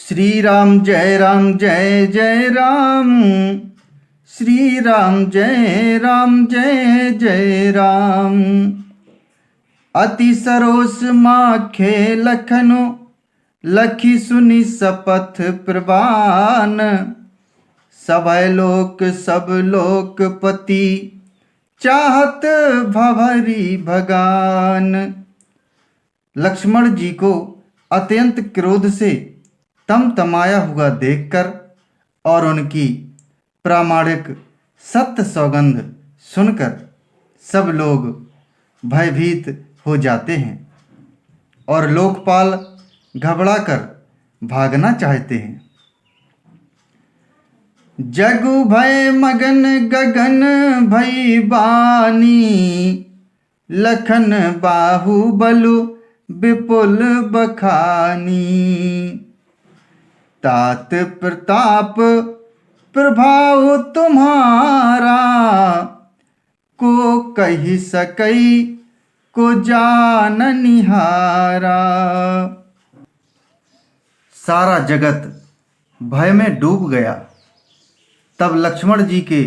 श्री राम जय जय राम। श्री राम जय जय राम। अति सरोस माखे लखनो लखी सुनी सपथ प्रवान। सभय लोक सब लोकपति चाहत भवरी भगान। लक्ष्मण जी को अत्यंत क्रोध से तमतमाया हुआ देखकर और उनकी प्रामाणिक सत्य सौगंध सुनकर सब लोग भयभीत हो जाते हैं और लोकपाल घबराकर भागना चाहते हैं। जगु भय मगन गगन भई बानी। लखन बाहुबलु विपुल बखानी। तात प्रताप प्रभाव तुम्हारा को कही सकई को जान निहारा। सारा जगत भय में डूब गया। तब लक्ष्मण जी के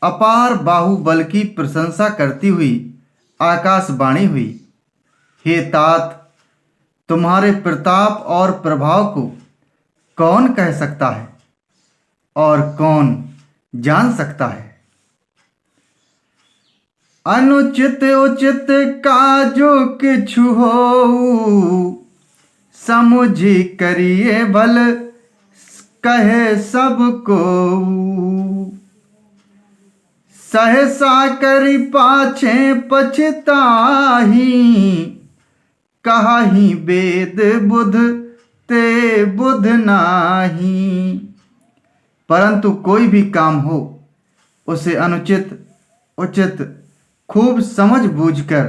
अपार बाहुबल की प्रशंसा करती हुई आकाशवाणी हुई, हे तात, तुम्हारे प्रताप और प्रभाव को कौन कह सकता है और कौन जान सकता है। अनुचित उचित काजो किछु होऊ। समुझी करिए भल कहे सबको। सहसा करी पाछे पछताही। कहाही वेद बुध ते बुध नाही। परंतु कोई भी काम हो उसे अनुचित उचित खूब समझ बूझकर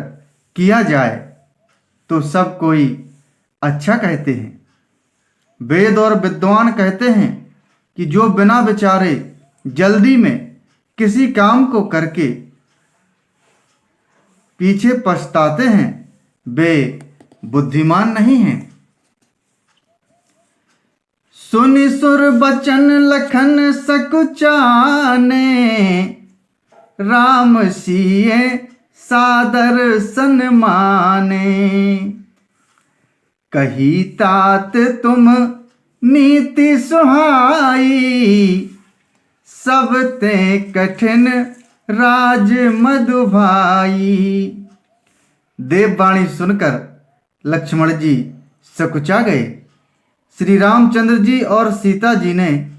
किया जाए तो सब कोई अच्छा कहते हैं। वेद और विद्वान कहते हैं कि जो बिना विचारे जल्दी में किसी काम को करके पीछे पछताते हैं वे बुद्धिमान नहीं हैं। सुनि सुर बचन लखन सकुचाने। राम सिए सादर सन्माने। कही तात तुम नीति सुहाई। सब ते कठिन राज मधुभाई। देववाणी सुनकर लक्ष्मण जी सकुचा गए। श्री रामचंद्र जी और सीता जी ने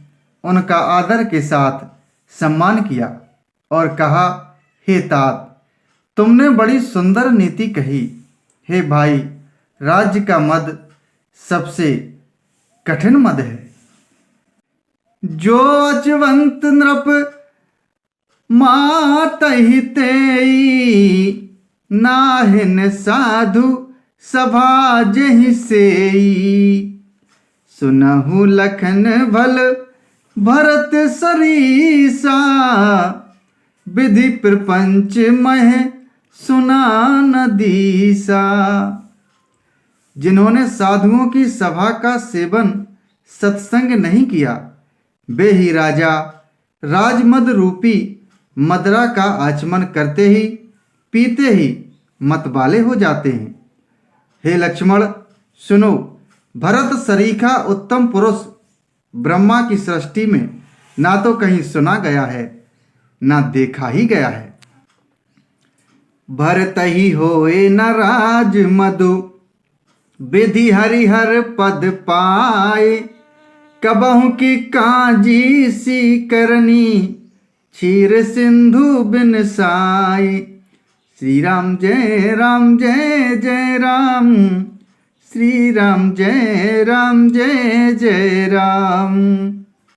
उनका आदर के साथ सम्मान किया और कहा, हे तात, तुमने बड़ी सुंदर नीति कही। हे भाई, राज्य का मद सबसे कठिन मद है। जो अचवंत नृप मातहि तेई। नाहिन साधु सभा जहि सेई। सुनहु लखन भल भरत सरीसा। विधि प्रपंच मह सुना न दीसा। जिन्होंने साधुओं की सभा का सेवन सत्संग नहीं किया वे ही राजा राजमद रूपी मदरा का आचमन करते ही पीते ही मतवाले हो जाते हैं। हे लक्ष्मण, सुनो, भरत सरीखा उत्तम पुरुष ब्रह्मा की सृष्टि में ना तो कहीं सुना गया है ना देखा ही गया है। भरत ही होए न राज मधु। विधि हरिहर पद पाए। कबहु की काजी सी करनी। क्षीर सिंधु बिन साए। श्री राम जय जय राम। श्री राम जय जय राम।